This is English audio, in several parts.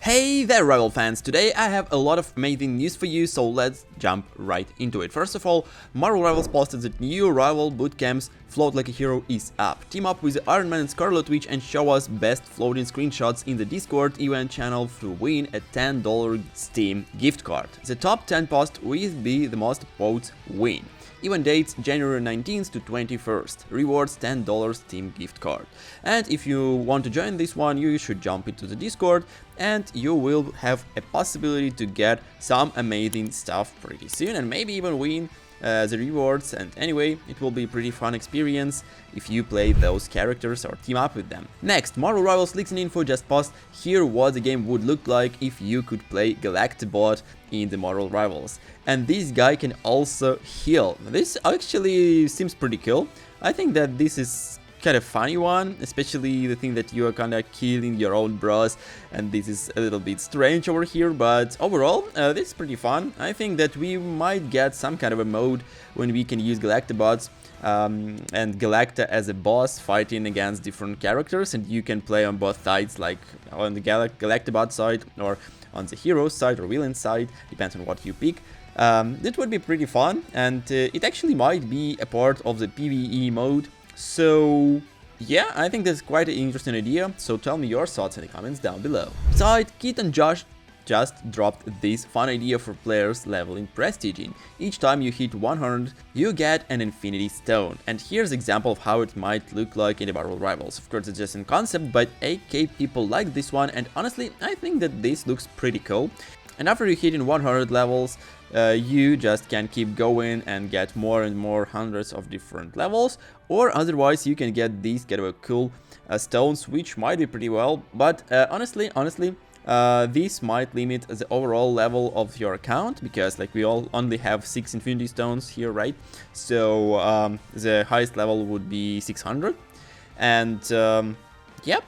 Hey there, Rival fans! Today I have a lot of amazing news for you, so let's jump right into it. First of all, Marvel Rivals posted that new Rival bootcamps Float Like a Hero is up. Team up with Iron Man and Scarlet Witch and show us best floating screenshots in the Discord event channel to win a $10 Steam gift card. The top 10 posts will be the most votes win. Event dates January 19th to 21st. Rewards $10 Steam gift card. And if you want to join this one, you should jump into the Discord and you will have a possibility to get some amazing stuff pretty soon and maybe even win the rewards. And anyway, it will be a pretty fun experience if you play those characters or team up with them. Next, Marvel Rivals leaks and info just post here what the game would look like if you could play Galactibot in the Marvel Rivals. And this guy can also heal. This actually seems pretty cool. I think that this is kind of funny one, especially the thing that you are kind of killing your own bros, and this is a little bit strange over here, but overall this is pretty fun. I think that we might get some kind of a mode when we can use Galactibots and Galacta as a boss fighting against different characters, and you can play on both sides, like on the Galactibot side or on the hero side or villain side, depends on what you pick. It would be pretty fun, and it actually might be a part of the PvE mode. So yeah, I think that's quite an interesting idea, so tell me your thoughts in the comments down below. Besides, Kit and Josh just dropped this fun idea for players leveling prestiging. Each time you hit 100, you get an Infinity Stone. And here's an example of how it might look like in the Marvel Rivals. Of course, it's just in concept, but 8k people like this one, and honestly, I think that this looks pretty cool. And after you hit in 100 levels, you just can keep going and get more and more hundreds of different levels, or otherwise you can get these kind of cool stones, which might be pretty well, but honestly, this might limit the overall level of your account, because like we all only have 6 Infinity Stones here, right? So the highest level would be 600, and yep,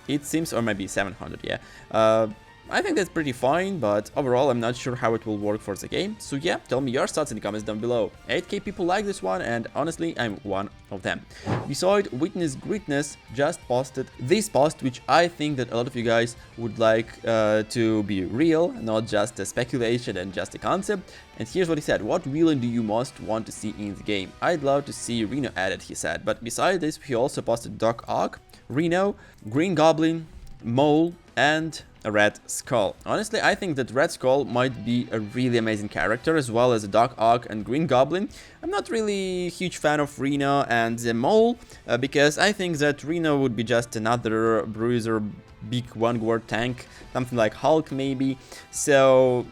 it seems, or maybe 700, yeah. I think that's pretty fine, but overall I'm not sure how it will work for the game. So yeah, tell me your thoughts in the comments down below. 8k people like this one, and honestly I'm one of them. Besides, Witness Greatness just posted this post, which I think that a lot of you guys would like to be real, not just a speculation and just a concept. And here's what he said: what villain do you most want to see in the game? I'd love to see Rhino added, he said. But besides this, he also posted Doc Ock, Rhino, Green Goblin, Mole, and a Red Skull. Honestly, I think that Red Skull might be a really amazing character, as well as Doc Ock and Green Goblin. I'm not really a huge fan of Rhino and the Mole, because I think that Rhino would be just another bruiser, big one-word tank, something like Hulk maybe. So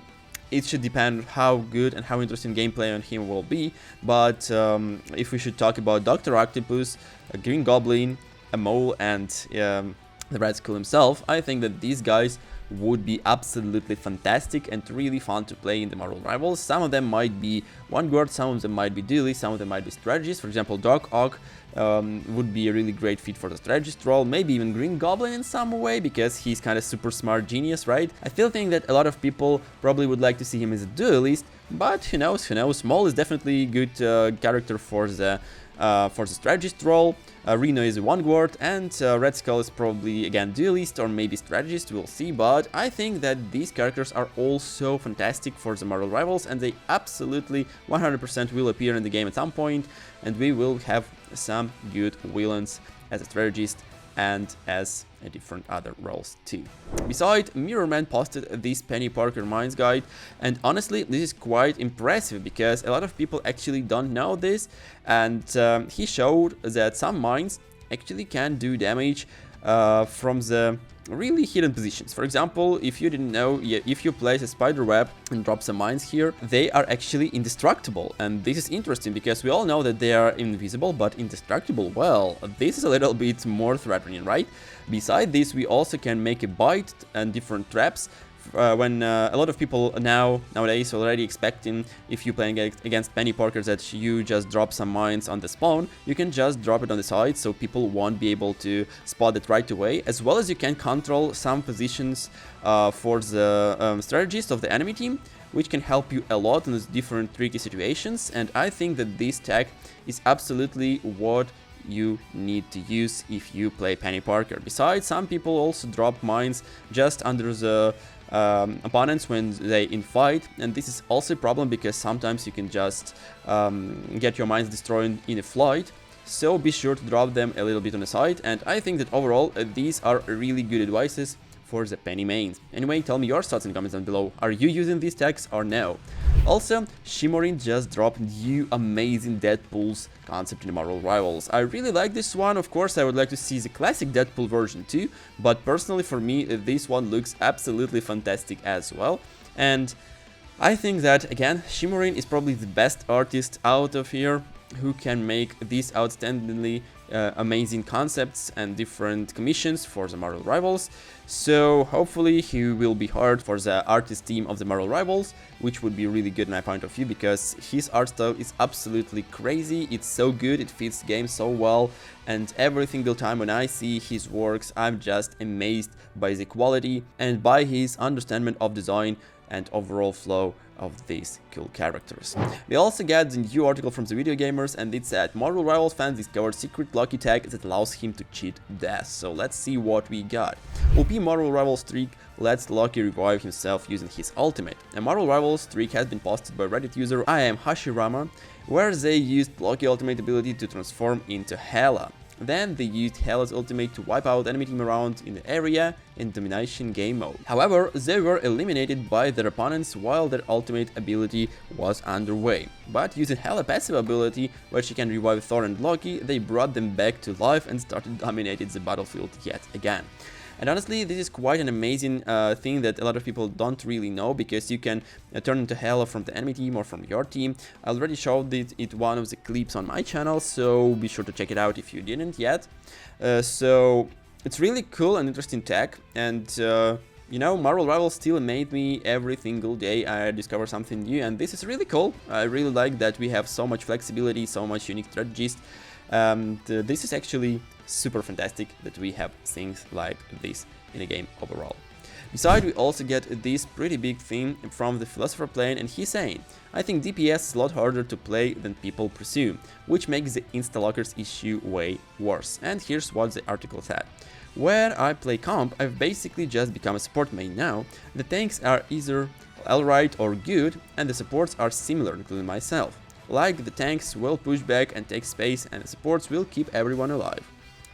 it should depend how good and how interesting gameplay on him will be. But if we should talk about Dr. Octopus, a Green Goblin, a Mole, and the Red Skull himself, I think that these guys would be absolutely fantastic and really fun to play in the Marvel Rivals. Some of them might be one guard, some of them might be duelists, some of them might be strategists. For example, Doc Ock would be a really great fit for the strategist role, maybe even Green Goblin in some way, because he's kind of super smart genius, right? I still think that a lot of people probably would like to see him as a duelist, but who knows, Mole is definitely a good character for the strategist role. Rhino is a one guard, and Red Skull is probably again duelist or maybe strategist, we'll see. But I think that these characters are also fantastic for the Marvel Rivals, and they absolutely 100% will appear in the game at some point, and we will have some good villains as a strategist and as different other roles too. Besides, Mirrorman posted this Penny Parker mines guide, and honestly this is quite impressive because a lot of people actually don't know this, and he showed that some mines actually can do damage from the really hidden positions. For example, if you didn't know, if you place a spider web and drop some mines here, they are actually indestructible. And this is interesting because we all know that they are invisible, but indestructible, well, this is a little bit more threatening, right? Besides this, we also can make a bite and different traps. When a lot of people nowadays already expecting, if you play against Penny Parker, that you just drop some mines on the spawn, you can just drop it on the side, so people won't be able to spot it right away, as well as you can control some positions for the strategist of the enemy team, which can help you a lot in these different tricky situations. And I think that this tech is absolutely what you need to use if you play Penny Parker. Besides, some people also drop mines just under the opponents when they infight, and this is also a problem because sometimes you can just get your mines destroyed in a flight. So be sure to drop them a little bit on the side, and I think that overall these are really good advices for the Penny mains. Anyway, tell me your thoughts in the comments down below. Are you using these tags or no? Also, Shimmerin just dropped new amazing Deadpool's concept in the Marvel Rivals. I really like this one. Of course, I would like to see the classic Deadpool version too, but personally for me this one looks absolutely fantastic as well. And I think that again, Shimmerin is probably the best artist out of here who can make these outstandingly amazing concepts and different commissions for the Marvel Rivals. So hopefully he will be hard for the artist team of the Marvel Rivals, which would be really good in my point of view, because his art style is absolutely crazy. It's so good, it fits the game so well, and every single time when I see his works I'm just amazed by the quality and by his understanding of design and overall flow of these cool characters. We also get the new article from the Video Gamers, and it said Marvel Rivals fans discovered secret lucky tag that allows him to cheat death. So let's see what we got. OP Marvel Rivals streak lets Lucky revive himself using his ultimate. A Marvel Rivals streak has been posted by Reddit user I am Hashirama, where they used Lucky ultimate ability to transform into Hela. Then they used Hela's ultimate to wipe out enemy team around in the area in domination game mode. However, they were eliminated by their opponents while their ultimate ability was underway. But using Hela's passive ability, where she can revive Thor and Loki, they brought them back to life and started dominating the battlefield yet again. And honestly, this is quite an amazing thing that a lot of people don't really know, because you can turn into Hela from the enemy team or from your team. I already showed it one of the clips on my channel, so be sure to check it out if you didn't yet. So it's really cool and interesting tech, and you know, Marvel Rivals still made me every single day I discover something new, and this is really cool. I really like that we have so much flexibility, so much unique strategies. This is actually super fantastic that we have things like this in a game overall. Besides, we also get this pretty big thing from the Philosopher Plane, and he's saying, I think DPS is a lot harder to play than people presume, which makes the Instalockers issue way worse. And here's what the article said. Where I play comp, I've basically just become a support main now. The tanks are either alright or good, and the supports are similar, including myself. Like, the tanks will push back and take space, and the supports will keep everyone alive.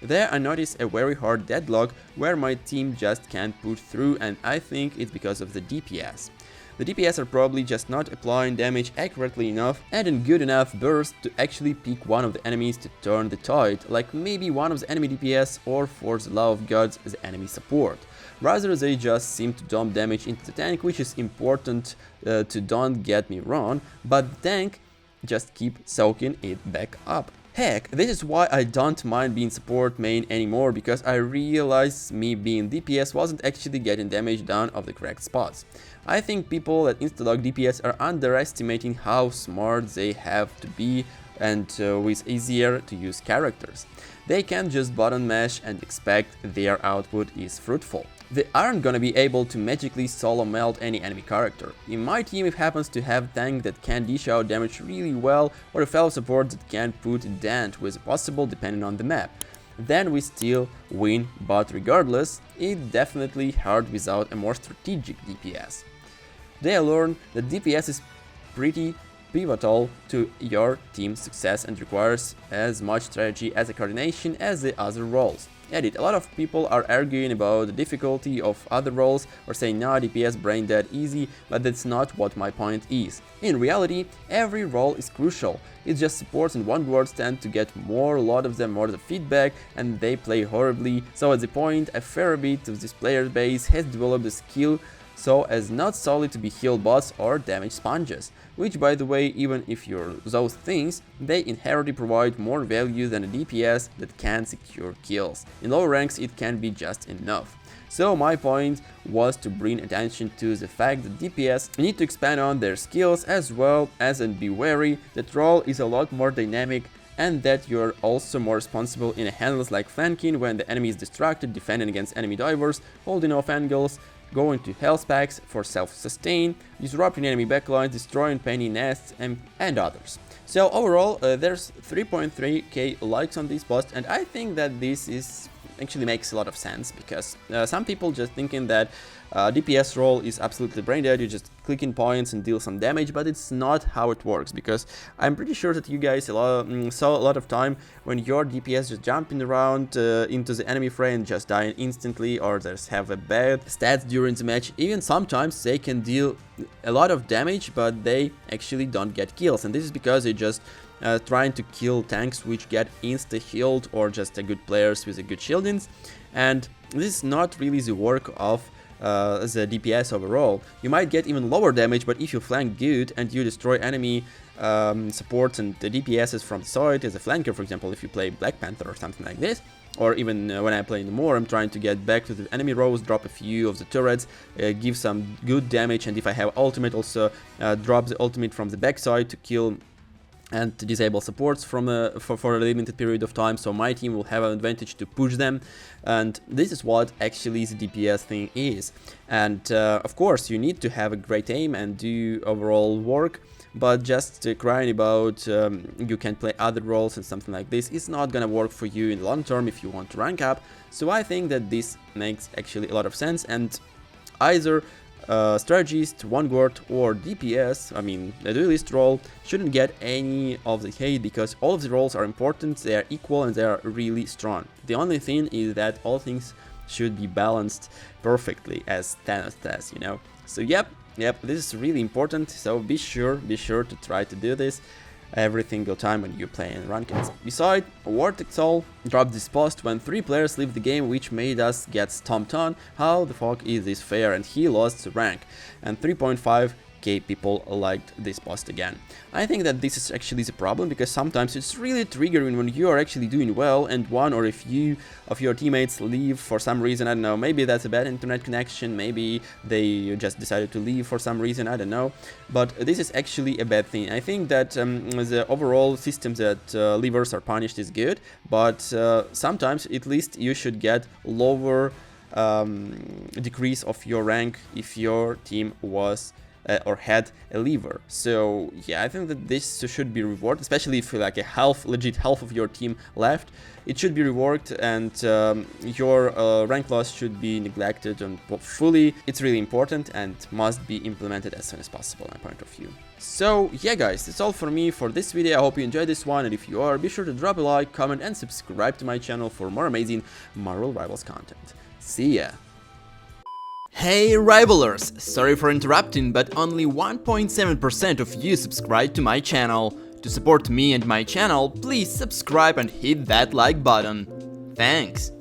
There I notice a very hard deadlock where my team just can't push through, and I think it's because of the DPS. The DPS are probably just not applying damage accurately enough and in good enough burst to actually pick one of the enemies to turn the tide, like maybe one of the enemy DPS or, for the love of gods, the enemy support. Rather, they just seem to dump damage into the tank, which is important to, don't get me wrong, but the tank just keep soaking it back up. Heck, this is why I don't mind being support main anymore, because I realized me being DPS wasn't actually getting damage done of the correct spots. I think people that install DPS are underestimating how smart they have to be and with easier to use characters. They can't just button mash and expect their output is fruitful. They aren't gonna be able to magically solo melt any enemy character. In my team, it happens to have tank that can dish out damage really well, or a fellow support that can put dent with possible depending on the map. Then we still win, but regardless, it's definitely hard without a more strategic DPS. They learn that DPS is pretty pivotal to your team's success and requires as much strategy as a coordination as the other roles. Edit. A lot of people are arguing about the difficulty of other roles or saying nah, DPS brain dead easy, but that's not what my point is. In reality, every role is crucial. It's just supports and one words tend to get more, a lot of them more the feedback, and they play horribly, so at the point a fair bit of this player base has developed the skill so as not solely to be heal bots or damage sponges, which by the way, even if you're those things, they inherently provide more value than a DPS that can secure kills. In lower ranks it can be just enough. So my point was to bring attention to the fact that DPS need to expand on their skills as well as, and be wary that role is a lot more dynamic, and that you're also more responsible in handles like flanking when the enemy is distracted, defending against enemy divers, holding off angles, go into health packs for self-sustain, disrupting enemy backlines, destroying penny nests, and others. So overall, there's 3.3k likes on this post, and I think that this is actually makes a lot of sense, because some people just thinking that DPS role is absolutely brain dead, you just click in points and deal some damage, but it's not how it works, because I'm pretty sure that you guys saw a lot of time when your DPS just jumping around into the enemy fray and just dying instantly, or just have a bad stats during the match. Even sometimes they can deal a lot of damage, but they actually don't get kills, and this is because they just trying to kill tanks which get insta-healed, or just good players with a good shieldings, and this is not really the work of the DPS overall. You might get even lower damage, but if you flank good and you destroy enemy supports and the DPSs from the side as a flanker, for example, if you play Black Panther or something like this, or even when I play more, I'm trying to get back to the enemy rows, drop a few of the turrets, give some good damage, and if I have ultimate, also drop the ultimate from the backside to kill and to disable supports from for a limited period of time, so my team will have an advantage to push them. And this is what actually the DPS thing is. And of course you need to have a great aim and do overall work, but just crying about you can play other roles and something like this is not gonna work for you in the long term if you want to rank up. So I think that this makes actually a lot of sense, and either strategist, vanguard, or DPS, I mean the duelist role, shouldn't get any of the hate, because all of the roles are important, they are equal, and they are really strong. The only thing is that all things should be balanced perfectly, as Thanos says, you know. So yep, this is really important, so be sure to try to do this every single time when you're playing rankeds. Besides, Vortex Soul dropped this post when 3 players leave the game, which made us get stomped on. How the fuck is this fair? And he lost the rank, and 3.5k people liked this post again. I think that this is actually the problem, because sometimes it's really triggering when you are actually doing well and one or a few of your teammates leave for some reason. I don't know, maybe that's a bad internet connection, maybe they just decided to leave for some reason, I don't know, but this is actually a bad thing. I think that the overall system that leavers are punished is good, but sometimes at least you should get lower decrease of your rank if your team was or had a lever. So yeah, I think that this should be rewarded, especially if like legit half of your team left. It should be rewarded, and your rank loss should be neglected and fully. It's really important and must be implemented as soon as possible, in my point of view. So yeah guys, that's all for me for this video. I hope you enjoyed this one, and if you are, be sure to drop a like, comment, and subscribe to my channel for more amazing Marvel Rivals content. See ya! Hey Rivalers! Sorry for interrupting, but only 1.7% of you subscribe to my channel. To support me and my channel, please subscribe and hit that like button. Thanks!